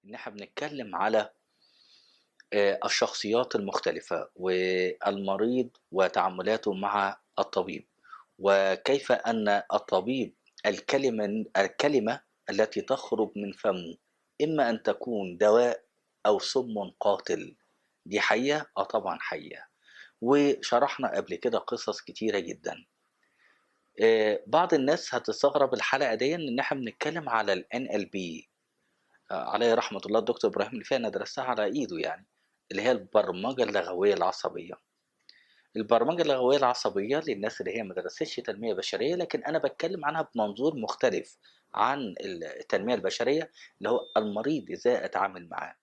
إن إحنا بنتكلم على الشخصيات المختلفة، والمريض وتعاملاته مع الطبيب، وكيف أن الطبيب الكلمة التي تخرج من فمه إما أن تكون دواء أو سم قاتل. دي حقيقة؟ آه طبعًا حقيقة، وشرحنا قبل كده قصص كتيرة جدًا. بعض الناس هتستغرب الحلقة ديًّا إن إحنا بنتكلم على الNLP. عليه رحمة الله الدكتور إبراهيم الفقي أنا درستها على إيده يعني، اللي هي البرمجة اللغوية العصبية. البرمجة اللغوية العصبية للناس اللي هي ما درستش تنمية بشرية، لكن أنا باتكلم عنها بمنظور مختلف عن التنمية البشرية، اللي هو المريض إزاي أتعامل معاه.